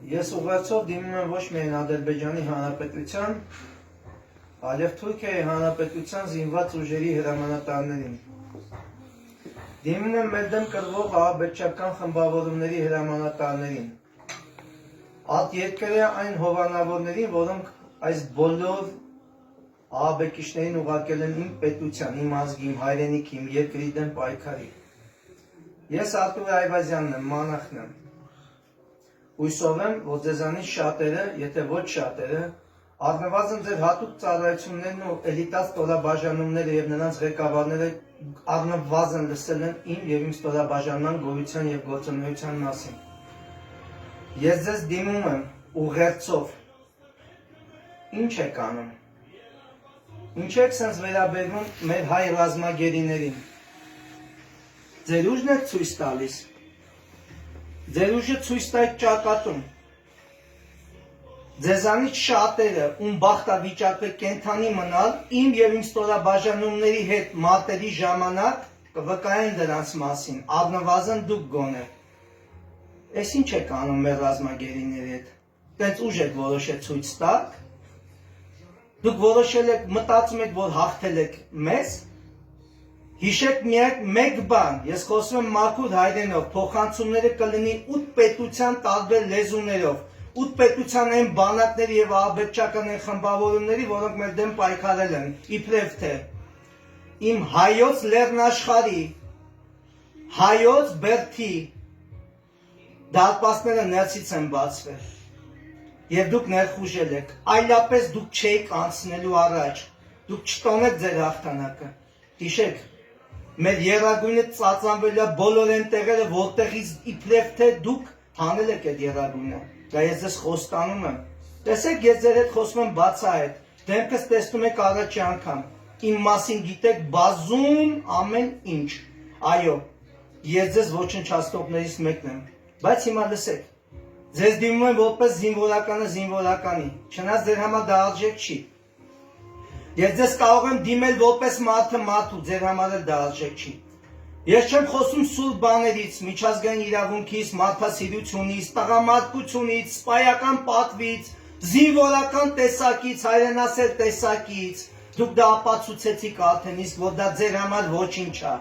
Ես ուղերձով դիմում եմ ոչ միայն Ադրբեջանի Հանրապետության, այլև Թուրքիայի Հանրապետության զինված ուժերի հրամանատարներին։ Դիմում եմ մեր դեմ կրվող ահաբեկչական խմբավորումների հրամանատարներին, ատերկրյա այն հովանավորներին, որոնք այս բոլոր ահաբեկիչներին ուղարկել են իմ պետության, իմ ազգի, իմ հայրենիքի, իմ երկրի դեմ պայքարի։ Ես Արտուր Այվազյանն եմ, մանախն եմ։ Հույսով եմ, որ ձեզանից շատերը, եթե ոչ շատերը, առնվազն ձեր հատուկ ծառայություններն ու էլիտար ստորաբաժանումները և նրանց ղեկավարները առնվազն լսել են իմ և իմ ստորաբաժանման գոյության և գործունեության մասին։ Ես ձեզ դիմում եմ ուղերձով։ Ինչ եք անում։ Ինչ եք սենց վերաբերվում մեր հայ ռազմագերիներին։ Ձեր ուժն եք ցույց տալիս։ Ձեր ուժը ցույց տայք ճակատում։ Ձեզանից շատերը, ում բախտավիճակը կենդանի մնալ, իմ և իմ ստորաբաժանումների հետ մարտերի ժամանակ կվկայեն դրանց մասին, առնվազն դուք գոնե։ Էս ինչ եք անում մեր ռազմագերիների հետ։ Տենց ուժ եք որոշել ցույց տաք։ Դուք որոշել եք, մտածում եք, որ հաղթել եք մեզ։ Հիշեք միակ մեկ բան, ես խոսում եմ մաքուր հայրենով, փոխանցումները կլինի 8 պետության տարբեր լեզուներով, 8 պետության այն բանակների և ահաբեկչական այն խմբավորումների, որոնք մեր դեմ պայքարել են, իբրև թե իմ հայոց լեռնաշխարհի, հայոց բերդի դարպասները ներսից են բացվել, և դուք ներխուժել եք, այլապես դուք չէիք անցնելու առաջ, դուք չտոնեք ձեր հաղթանակը, հիշեք, մեր եռագույնը ծածանվելու է բոլոր այն տեղերը, որտեղից իբրև թե դուք հանել եք այդ եռագույնը, դա ես ձեզ խոստանում եմ, տեսեք ես ձեր հետ խոսում եմ բացահայտ, դեմքս տեսնում եք առաջի անգամ, իմ մասին գիտեք բազում ամեն ինչ, այո, ես ձեզ ոչնչացնողներից մեկն եմ, բայց հիմա լսեք, ձեզ դիմում եմ որպես զինվորականը զինվորականի, չնայած ձեր համար դա արժեք չի, ես ձեզ կարող եմ դիմել որպես մարդը մարդու, ձեր համար էլ դա արժեք չի, ես չեմ խոսում սուր բաներից, միջազգային իրավունքից, մարդասիրությունից, տղամարդկությունից, սպայական պատվից, զինվորական տեսակից, հայրենասեր տեսակից, դուք դա ապացուցեցիք արդեն, իսկ որ դա ձեր համար ոչինչ է,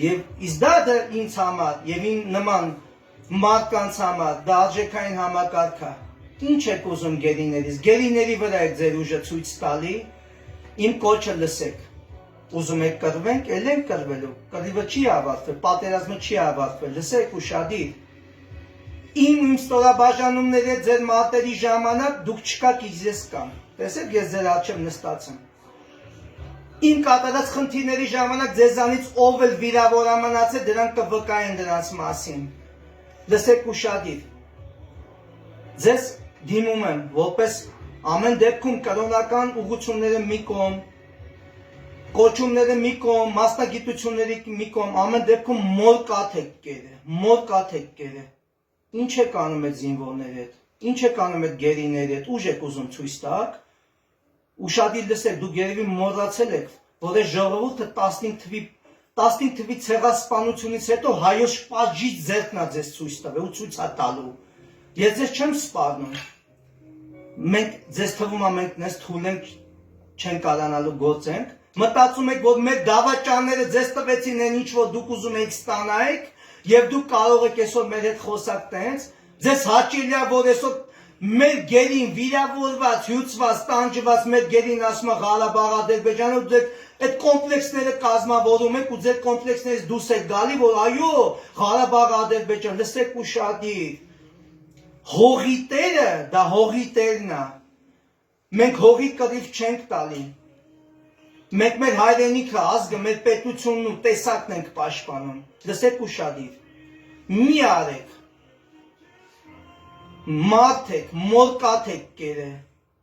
և իսկ դա ինձ համար, և իմ նման մարդկանց համար, դա արժեքային համակարգ է, ինչ եք ուզում գերիներից, գերիների վրա եք ձեր ուժը ցույց տալի, իմ կոչը լսեք, ուզում եք կռվենք, էլ ենք կռվելու, կռիվը չի ավարտվել, պատերազմը չի ավարտվել, լսեք ուշադիր, իմ ստորաբաժանումների հետ ձեր մարտերի ժամանակ դուք չկաք, ես կամ, տեսեք ես ձեր առջև նստած եմ, իմ կատարած խնդիրների ժամանակ ձեզանից ով էլ վիրավոր մնացել, դրանք կվկայեն դրանց մասին, լսեք ուշադիր, ձեզ դիմում եմ, որպես ամեն դեպքում կրոնական ուղղությունները մի կողմ, կոչումները մի կողմ, մասնագիտությունների մի կողմ, ամեն դեպքում մոր կաթ եք կերը, ինչ եք անում այդ զինվորների հետ, ինչ եք անում այդ գերիների հետ, ուժ եք ուզում ցույց տաք, ուշադիր լսեք, դուք երևի մոռացել եք, որ այս ժողովուրդը 15 թվի ցեղասպանությունից հետո հայոց պատժից ձեռքն է ձեզ ցույց տվել ու ցույց է տալու, ես ձեզ չեմ սպառնում, մենք ձեզ թվում է մենք նես թույլ ենք չեն կարանալու գործենք, մտածում եք, որ մեր դավաճանները ձեզ տվեցին այն ինչ, որ դուք ուզում եք ստանայիք, և դուք կարող եք այսօր մեր հետ խոսակ տենց, ձեզ հաճելի է, որ այսօր մեր գերին վիրավորված, հյուծված, տանջված մեր գերին ասում է Ղարաբաղ Ադրբեջանը, ու ձեր այդ կոմպլեքսները կազմավորում եք ու ձեր կոմպլեքսներից դուրս եք գալի, որ այո, Ղարաբաղ Ադրբեջան, լսեք ուշադիր, հողի տերը, դա հողի տերն է, մենք հողի կռիվ չենք տալի, մենք մեր հայրենիքը, ազգը, մեր պետությունն ու տեսակն ենք պաշտպանում, լսեք ուշադիր, մի արեք, մարդ եք, մոր կաթ եք կերը,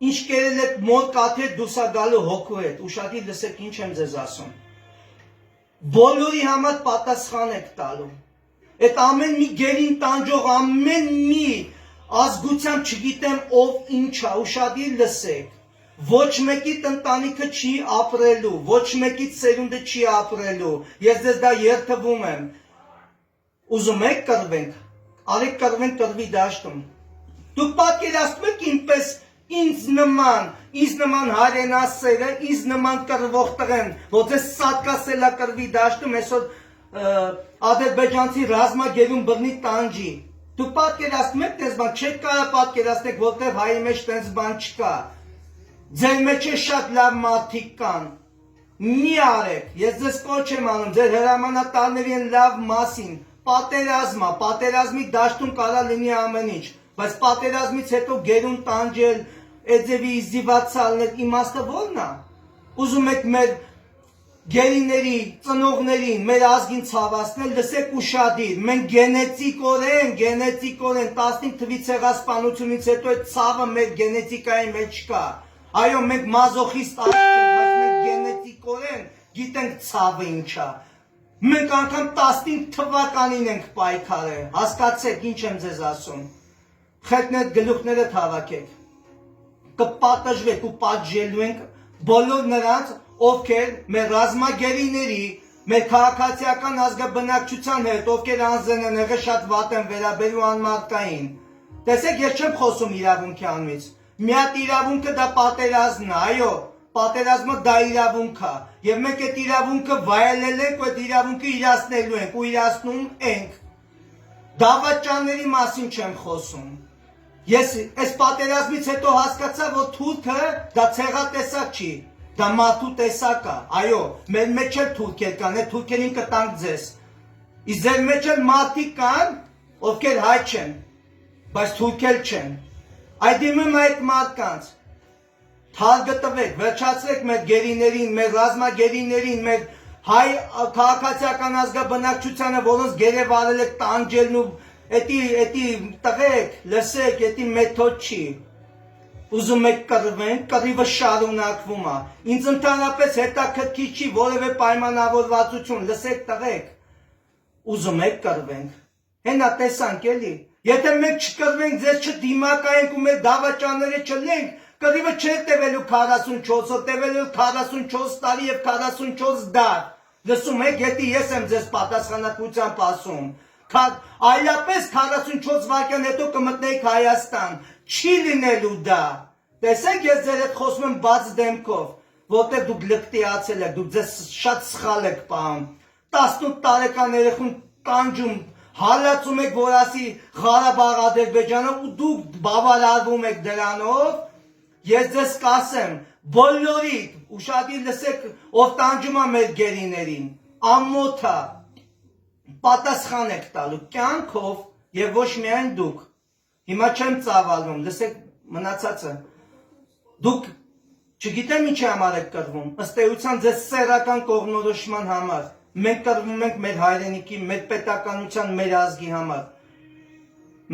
ինչ կերել եք մոր կաթի հետ դուրս է գալու հոգու հետ, ուշադիր լսեք ինչ եմ ձեզ ասում, բոլորի համար պատասխան եք տալու, այդ ամեն մի գերին տանջող, ամեն մի ազգությամբ չգիտեմ ով ինչ է, ուշադիր լսեք, ոչ մեկիդ ընտանիքը չի ապրելու, ոչ մեկիդ սերունդը չի ապրելու, ես ձեզ դա երդվում եմ, ուզում եք կռվենք, արեք կռվենք կռվի դաշտում, Դուք պատկերացնում եք ինպես ինձ նման հայրենասերը, ինձ նման կռվող տղեն, որ ձեզ սատկասելա կռվի դաշտում, այսօր ադրբեջանցի ռազմագերուն բռնի տանջի։ Դուք պատկերացնում եք տես բան, չեք կարող պատկերացնեք, որտեղ հայի մեջ տես բան չկա։ Ձեր մեջ է շատ լավ մարդիկ կան։ Մի արեք, ես ձեզ կոչ եմ անում, ձեր հրամանատարների են լավ մասին, պատերազմի դաշտում կարա լինի ամեն ինչ, բայց պատերազմից հետո գերուն տանջել, էձևի իզդիվացալներ իմաստը ո՞րն է։ Ուզում եք մեր գերիների, ծնողներին, մեր ազգին ցավացնել, լսեք ուշադիր, մենք գենետիկորեն 15 թվի ցեղասպանությունից հետո այդ ցավը մեր գենետիկայի մեջ կա։ Այո, մենք մազոխիստ ազգ ենք, բայց մենք գենետիկորեն գիտենք ցավը ինչ է։ Մենք անգամ 15 թվականին ենք պայքարել, հասկացեք ինչ եմ ձեզ ասում։ Խելքն գլուխները հավաքեք, կպատժվեք ու պատժելու ենք բոլոր նրանց, ովքեր մեր ռազմագերիների, մեր քաղաքացիական ազգաբնակչության հետ, ովքեր անձն են եղել շատ վատ են վերաբերում անմարդկային։ Տեսեք, ես չեմ խոսում իրավունքի անունից։ Մի հատ իրավունքը դա պատերազմն է, այո, պատերազմը դա իրավունք է, եւ մենք այդ իրավունքը վայելել ենք ու այդ իրավունքը իրացնելու ենք ու իրացնում ենք։ Դավաճանների մասին չեմ խոսում։ Ես այս պատերազմից հետո հասկացա, որ թուրքը դա ցեղատեսակ չի, դա մարդու տեսակ է, այո, մեր մեջ էլ թուրքեր կան, այդ թուրքերին կտանք ձեզ։ Իսկ ձեր մեջ էլ մարդիկ կան, ովքեր հայ չեն, բայց թուրքեր չեն։ Այդ իմում այդ մարդկանց թարգ տվեք, վերջացրեք մեր գերիներին, մեր ռազմագերիներին, մեր հայ քաղաքացիական ազգաբնակչությանը, որոնց գերեվ արել եք տանջելն ու էդի տղեկ, լսեք, էդի մեթոդ չի։ Ուզում եք կռվենք, կռիվը շարունակվում է։ Ինձ ընդհանրապես հետաքրքիր չի որևէ պայմանավորվածություն, լսեք տղեկ։ Ուզում եք կռվենք։ Հենա տեսանք էլի։ Եթե մենք չկռվենք, ձեզ չդիմակայենք ու մեր դավաճանները չլենք, կռիվը չէ տևելու 44 օր, տևելու 44 տարի եւ 44 դար։ Լսում եք, եթե ես եմ ձեզ պատասխանատվությամբ ասում, այլապես 44 վայրկյան հետո կմտնեիք Հայաստան, չի լինելու դա։ Տեսեք, ես ձեր հետ խոսում եմ բաց դեմքով, որտեղ դուք լկտիացել եք, դուք ձեզ շատ սխալ եք պահում։ 18 տարեկան երեխուն տանջում, հալածում եք, որ ասի Ղարաբաղ Ադրբեջանը ու դուք բավարարվում եք դրանով, ես ձեզ կասեմ, բոլորիդ, ուշադիր լսեք, ով տանջում է մեր գերիներին, ամոթա, պատասխան եք տալու կյանքով եւ ոչ միայն դուք։ Հիմա չեմ ծավալվում, լսեք մնացածը։ Դուք չգիտեմ ինչի համար եք կռվում, ըստ էության ձեզ սեռական կողմնորոշման համար։ Մենք կռվում ենք մեր հայրենիքի, մեր պետականության, մեր ազգի համար։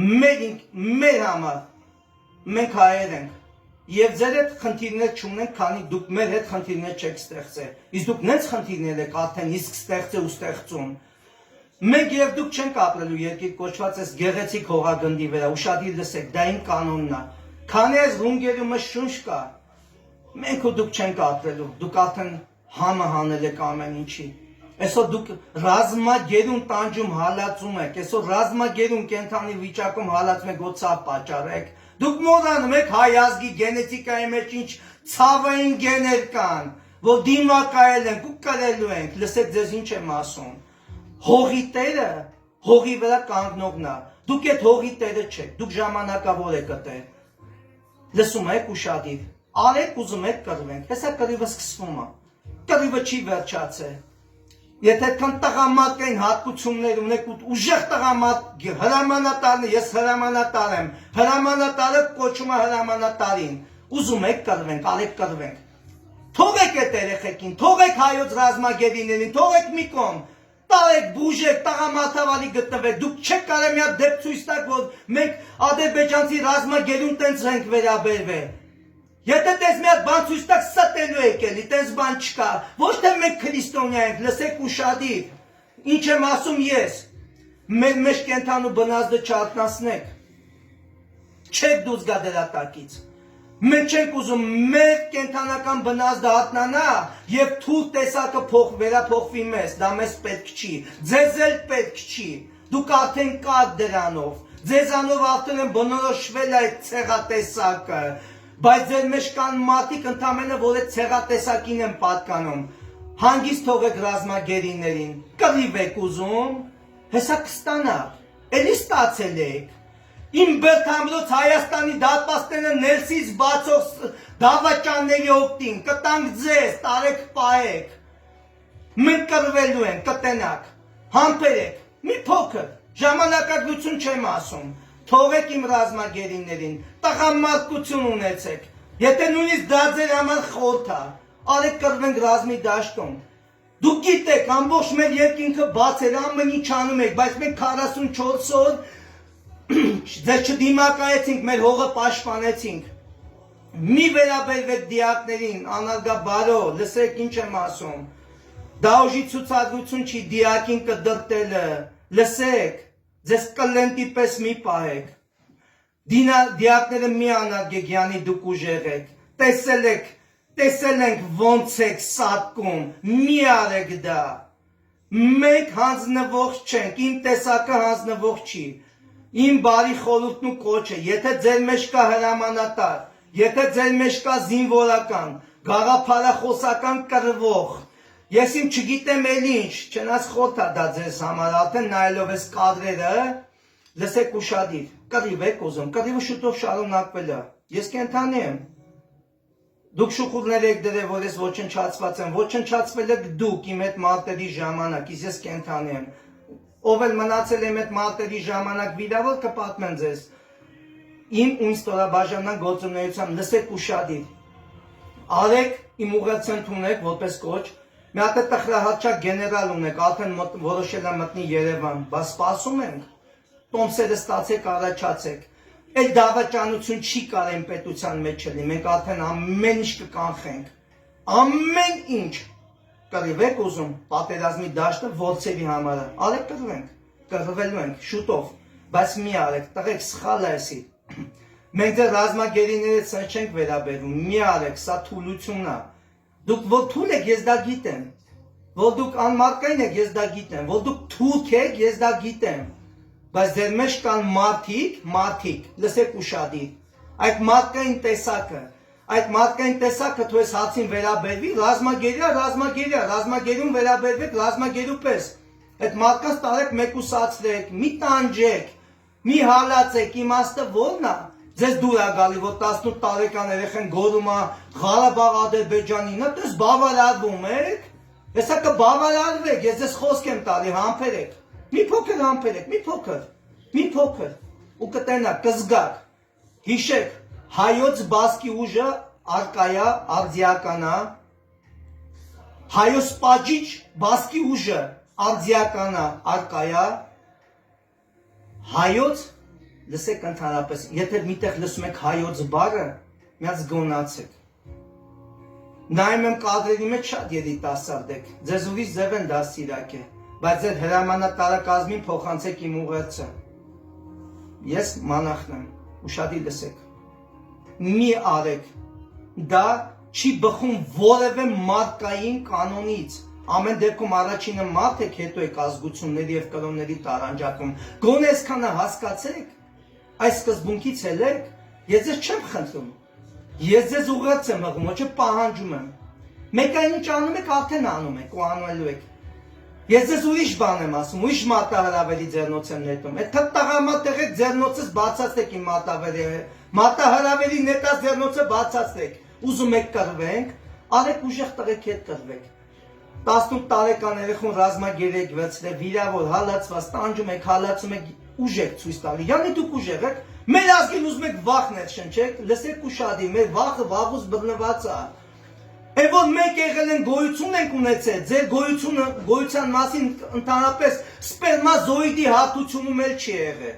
Մեր համար։ Մենք հայեր ենք։ Եվ ձեր հետ խնդիրներ չունենք, քանի դուք մեր հետ խնդիրներ չեք ստեղծել։ Իսկ դուք նենց խնդիրներ եք արդեն իսկ ստեղծել ու ստեղծում։ Մենք եւ դուք չենք ապրելու երկիր կոչված այս գեղեցիկ հողագնդի վրա, ուշադիր լսեք, դա իմ կանոնն է։ Քանի այս ռունգերումը շունչ կա, մենք ու դուք չենք ապրելու, դուք արդեն համը հանել եք ամեն ինչի։ Այսօր դուք ռազմագերուն տանջում հալածում եք, այսօր ռազմագերուն կենթանի վիճակում հալածում եք, որ ցավ պատճառեք։ Դուք մոռանում եք հայ ազգի գենետիկայի մեջ ինչ ցավային գեներ կան, որ դիմակայել ենք ու կրելու ենք, լսեք ձեզ ինչ եմ ասում։ Հողի տերը, հողի վրա կանգնողն է, դուք այդ հողի տերը չեք, դուք ժամանակավոր եք տեր։ Լսում եք ուշադիր, արեք ուզում եք կռվենք, հեսա կռիվը սկսվում է, կռիվը չի վերջացել։ Եթե այդքան տղամարդկային հատկություններ ունեք ու ուժեղ տղամարդ հրամանատարն է, ես հրամանատար եմ, հրամանատարը կոչում է հրամանատարին, ուզում եք կռվենք, արեք կռվենք։ Թողեք այդ երեխեքին, թողեք հայոց ռազմագերիներին, թողեք մի կողմ, տարեք, բուժեք, տղամարդավարի գտնվեք, դուք չեք կարող մի հատ դեպք ցույց տաք, որ մենք ադրբեջանցի ռազմագերուն տենց ենք վերաբերվել։ Եթե տես մի հատ բան ցույց տաք, ստելու եք էլի, տես բան չկա։ Ոչ թե մենք քրիստոնյա ենք, լսեք ուշադիր։ Ինչ եմ ասում ես։ Մեր մեջ կենթանու բնազդը չարտնասնեք։ Չեք դուրս գա դրա տակից։ Մենք չենք ուզում մեր կենթանական բնազդը հատնանա եւ թույլ տեսակը վերափոխվի մեզ, դա մեզ պետք չի, ձեզ էլ պետք չի, դուք արդեն կաք դրանով, ձեզանով արդեն են բնորոշվել այդ ցեղատեսակը, բայց ձեր մեջ կան մարդիկ ընդամենը, որ այդ ցեղատեսակին են պատկանում, հանգիստ թողեք ռազմագերիներին, կռիվ եք ուզում, հեսա կստանաք, էլի ստացել եք, իմ բերթամրոց Հայաստանի դատպաստները ներսից բացող դավաճանների օգտին, կտանք ձեզ, տարեք պահեք, մենք կռվելու են, կտենակ, համբերեք, մի փոքր, ժամանակագրություն չեմ ասում, թողեք իմ ռազմագերիներին, տղամարդկություն ունեցեք, եթե նույնիսկ դա ձեր համար խորհուրդ է, արեք կռվենք ռազմի դաշտում, դուք գիտեք, ամբողջ մեր երկինքը բաց էր, ամեն ինչ անում եք, բայց մենք 44 օր ձեզ չդիմակայեցինք, մեր հողը պաշտպանեցինք, մի վերաբերվեք դիակներին, անարգաբարո, լսեք ինչ եմ ասում, դա ուժի ցուցադրություն չի դիակին կդրտելը, լսեք, ձեզ կլենտի պես մի պահեք, դիակները մի անարգեք, յանի դուք ուժեղ եք, տեսել ենք ոնց եք սատկում, մի արեք դա, մենք հանձնվող չենք, իմ տեսակը հանձնվող չի, իմ բարի խորհուրդն ու կոչը, եթե ձեր մեջ կա հրամանատար, եթե ձեր մեջ կա զինվորական, գաղափարախոսական կռվող, ես իմ չգիտեմ էլ ինչ, չնայած խոտ է դա ձեզ համար, արդեն նայելով ես կադրերը, լսեք ուշադիր, կռիվ եք ուզում, կռիվը շուտով շարունակվել է, ես կենդանի եմ, դուք շուխուրներ եք դրել, որ ես ոչնչացված եմ, ոչնչացվել եք դուք իմ այդ մարտերի ժամանակ, ես կենդանի եմ, ով էլ մնացել եմ այդ մարտերի ժամանակ վիրավոր կպատմեմ ձեզ, իմ ու ստորաբաժանման գործունեությամբ, լսեք ուշադիր, արեք իմ ուղղացент ունեք, որպես կոչ, մի հատ տխրահարչակ գեներալ ունեք, արդեն որոշել է մտնի Երևան, բա սպասում ենք, տոմսերը ստացեք, առաջացեք, էլ դավաճանություն չի կարեն պետության մեջ չլի, մենք արդեն ամեն ինչ կկանխենք, ամեն ինչ, կռիվ եք ուզում, պատերազմի դաշտը ворցերի համարը, արեք կռվենք, կռվելու ենք, շուտով, բայց մի արեք, տղեք սխալ է էսի, մենք ձեր ռազմագերիները ցած չենք վերաբերում, մի արեք, սա թուլությունն է, դուք որ թուլ եք, ես դա գիտեմ, որ դուք անմարդկային եք, ես դա գիտեմ, որ դուք թուրք եք, ես դա գիտեմ, բայց ձեր մեջ կան մարդիկ, լսեք ուշադիր, այդ մարդկային տեսակը թույս հացին վերաբերվի, ռազմագերուն վերաբերվեք, ռազմագերու պես, այդ մարդկանց տարեք մեկուսացրեք, մի տանջեք, մի հալացեք, իմաստը որն է, ձեզ դուր է գալի, որ 18 տարեկան երեխեն գորում է Ղարաբաղ Ադրբեջանին, դες բավարարվում եք, հեսա կբավարարվեք, ես ձեզ խոսք եմ տալի, համբերեք, մի փոքր համբերեք, մի փոքր, ու կտենակ, կզգաք, հիշեք, հայոց բասկի ուժը արկայա, արձիականա, հայոց պաջիչ բասկի ուժը արձիականա, արկայա, հայոց, լսեք ընդհանրապես, եթե միտեղ լսում եք հայոց բառը, միած գոնացեք, նայում եմ կադրերի մեջ շատ երիտասարդ եք, ձեզ ուրիշ ձև են դաստիարակ է, բայց ձեր հրամանատարակազմին փոխանցեք իմ ուղերձը, ես մանախն եմ, ուշադիր լսեք, մի արեք, դա չի բխում որևէ մարդկային կանոնից, ամեն դեպքում առաջինը մարդ եք, հետո եք ազգությունների և կրոնների տարանջակում, գոնե այսքանը հասկացեք, այս սկզբունքից էլ եք, ես ձեզ չեմ խնդրում, ես ձեզ ուղերձ եմ հղում, ոչ պահանջում եմ, մեկ այն ինչ անում եք, արդեն անում եք ու անելու եք, ես ձեզ ուրիշ բան եմ ասում, ուրիշ մարտահրավերի ձեռնոց եմ նետում, այդ տղամարդ եղեք ձեռնոցս բացացրեք իմ մարտահրավերի նետած ձեռնոցը բացացրեք, ուզում եք կռվենք, արեք ուժեղ տղեկ հետ կռվեք, 18 տարեկան երեխուն ռազմագեր եք վերցրել, վիրավոր, հալածված, տանջում եք, հալածում եք, ուժ եք ցույց տալի, յանի դուք ուժեղ եք, մեր ազգին ուզում եք վախներ շնչեք, լսեք ուշադիր, մեր վախը վաղուց բռնված է, Եվ որ մենք եղել են գոյություն ենք ունեցել, ձեր գոյության մասին ընդհանրապես սպերմազոիդի հատուցումում էլ չի եղել,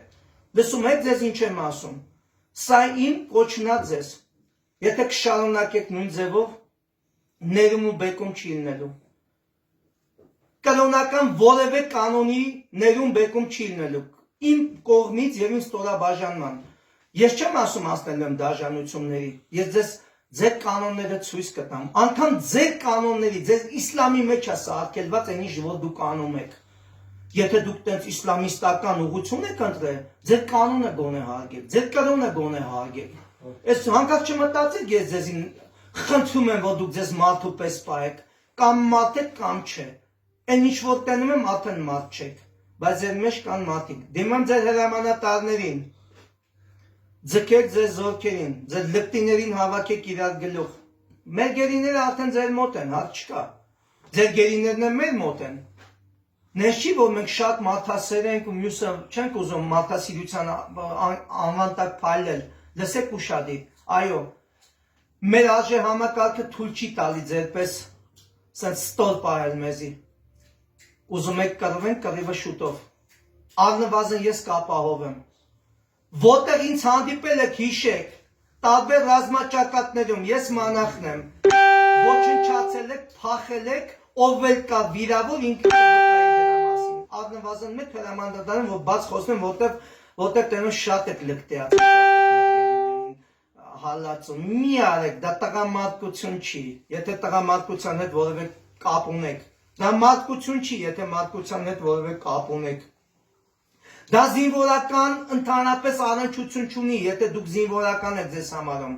լսում եք ձեզ ինչ եմ ասում, սա իմ կոչնա ձեզ, եթե կշարունակեք նույն ձևով, ներում ու բեկում չի լինելու, կրոնական որևէ կանոնի ներում բեկում չի լինելու, իմ կողմից և իմ ստորաբաժանման, ես չեմ ասում ասնելու եմ դաժանությունների, ես ձեզ ձեր կանոնները ցույց կտամ, անգամ ձեր կանոնների, ձեր իսլամի մեջ է սարքելված այն ինչ որ դուք անում եք, Եթե դուք տենց իսլամիստական ուղղություն եք ընտրել, ձեր կանոնը գոնե հարգեք, ձեր կրոնը գոնե հարգեք։ Այս հանկարծ չմտածեք, ես ձեզին խնդրում եմ, որ դուք ձեզ մարդու պես պահեք, կամ մարդ եք, կամ չէ։ Այն ինչ որ տենում եմ, արդեն մարդ չեք, բայց ձեր մեջ կան մարդիկ։ Դիմեմ ձեր հրամանատարներին, ձգեք ձեր զորքերին, ձեր լկտիներին հավաքեք իրար գլուխ։ Մեր գերիները արդեն ձեր մոտ են, հարց չկա։ Ձեր գերիներն են մեր մոտ են։ Նես չի, որ մենք շատ մարդասեր ենք ու մյուսը չենք ուզում մարդասիրության անվան տակ փայլել, լսեք ուշադիր, այո, մեր արժե համակարգը թույլ չի տալի ձերպես սենց ստոր պահել մեզի, ուզում եք կռվենք, կռիվը շուտով, առնվազն ես կապահովեմ, որտեղ ինձ հանդիպել եք հիշեք, տարբեր ռազմաճակատներում ես մանախն եմ, ոչնչացել եք, փախել եք, ով էլ կա վիրավոր ինքը կվկայի դրա մասին, առնվազն մեկ հրամանատարին, որ բաց խոսնեմ, որտեղ տենում շատ եք լկտեած, հալածում, մի արեք, դա տղամարդկություն չի, եթե տղամարդկության հետ որևէ կապ ունեք, դա մարդկություն չի, եթե մարդկության հետ որևէ կապ ունեք, դա զինվորական ընդհանրապես առնչություն չունի, եթե դուք զինվորական եք ձեզ համարում,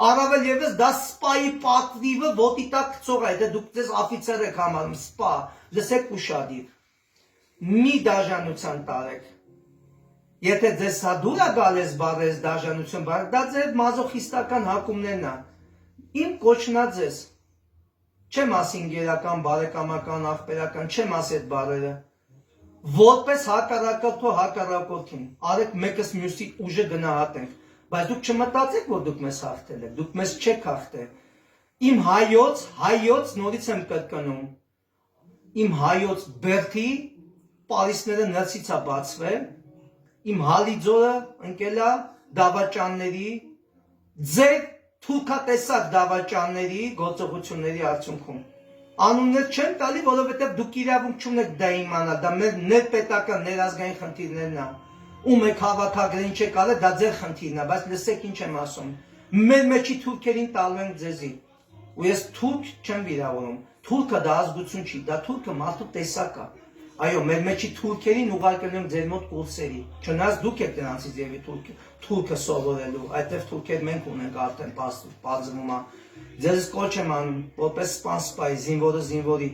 առավել ևս դա սպայի պատվիվը ոտի տակ գցող է, եթե դուք ձեզ աֆիցեր եք համարում, սպա, լսեք ուշադիր, մի դաժանության տարեք, եթե ձեզ սա դուր է գալես բարես դաժանություն բարեք, դա ձեր մազոխիստական հակումներն է, իմ կոչնա ձեզ, չեմ ասին գերական, բարեկամական, աղբերական, չեմ ասի այդ բարերը, որպես հակառակորդը հակառակորդին, արեք մեկս մյուսի ուժը գնահատենք, բայց դուք չմտածեք, որ դուք մեզ հաղթել եք, դուք մեզ չեք հաղթել, իմ հայոց նորից եմ կրկնում, իմ հայոց բերդի պարիսները նրցից է բացվել, իմ հալիձորը ընկելա դավաճանների, ձեր թուրքատեսակ դավաճանների գործողությունների արդյունքում։ Անուններ չեմ տալի, որովհետև դուք իրավունք չունեք դա իմանալ, դա մեր ներպետական, ներազգային խնդիրներն է։ Ում եք հավաքագրին չեք արել, դա ձեր խնդիրն է, բայց լսեք ինչ եմ ասում։ Մեր մեջի թուրքերին տալու ենք ձեզի։ Ու ես թուրք չեմ վիրավորում։ Թուրքը դա ազգություն չի, դա թուրքը մարդու տեսակ է։ Այո, մեր մեջի թուրքերին ուղարկել եմ ձեր մոտ կուրսերի, չնայած դուք եք նրանցից եւի թուրքը սովորելու, այդտեղ թուրքեր մենք ունենք արդեն բարձվում է, ձեզ կոչ եմ անում, որպես սպան, զինվորը զինվորի,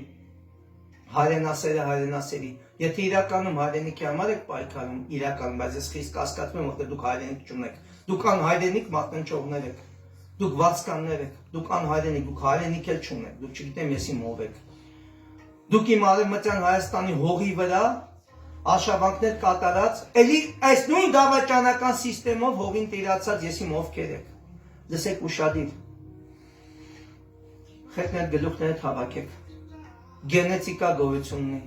հայրենասերը հայրենասերի, եթե իրականում հայրենիքի համար եք պայքարում, իրականում, բայց ես խիստ կասկածում եմ, որտեղ դուք հայրենիք չունեք, դուք անհայրենիք մատնանշողներ եք, դուք վարձկաններ եք, դուք անհայրենիք, դուք հայրենիք էլ չունեք, դուք չգիտեմ ես իմ ով եք։ Դուք իմ արևմտյան Հայաստանի հողի վրա արշավանքներ կատարած, էլի այս նույն դավաճանական սիստեմով հողին տիրացած ես իմ ովքեր եք։ Լսեք ուշադիր։ Խեթներ գլուխներդ հավաքեք։ Գենետիկա գոյություն ունի։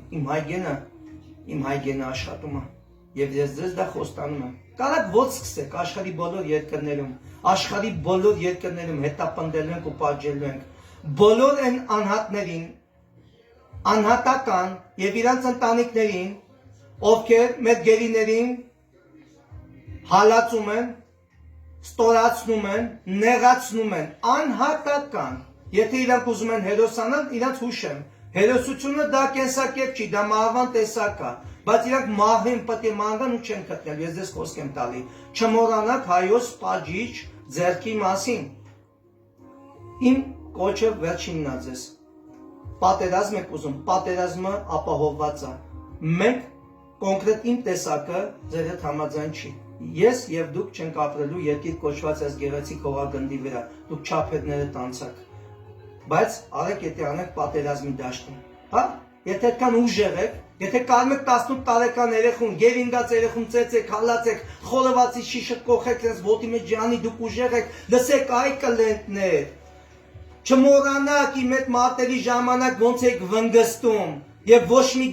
Իմ հայ գենը աշխատում է։ Եվ ես ձեզ դա խոստանում եմ։ Կարակ ոնց սկսեք աշխարհի բոլոր երկրներում հետապնդելու ենք ու պատժելու ենք։ Բոլոր այն անհատներին անհատական եւ իրանց ընտանիքներին, ովքեր մեր գերիներին հալածում են, ստորացնում են, նեղացնում են, անհատական, եթե իրանք ուզում են հերոսանալ, իրանց հուշեմ, հերոսությունը դա կենսակերպ չի, դա մահվան տեսակ է, բայց իրանք մահվին պետք է մանրան ու չեն գտնել, ես ձեզ խոսք եմ տալի, չմոռանաք հայոց պատժիչ ձեռքի մասին, իմ կոչը վերջինն է ձեզ, պատերազմ եք ուզում, պատերազմը ապահովված է, մենք կոնկրետ իմ տեսակը ձեր հետ համաձայն չի, ես եւ դուք չենք ապրելու երկիր կոչված այս գեղեցիկ հողագնդի վրա, դուք չափերներդ անցաք, բայց արեք եթե անեք պատերազմի դաշտում, հա, եթե այդքան ուժեղ եք, եթե կարում եք 18 տարեկան երեխուն, գերինգած երեխուն ծեծեք, հալածեք, խորովածի շիշը կոխեք, ես ոտի մեջ ջանի դուք ուժեղ եք, լսեք այ կլենտներ, չմոռանաք իմ այդ մարտերի ժամանակ ոնց եք վնգստում եւ ոչ մի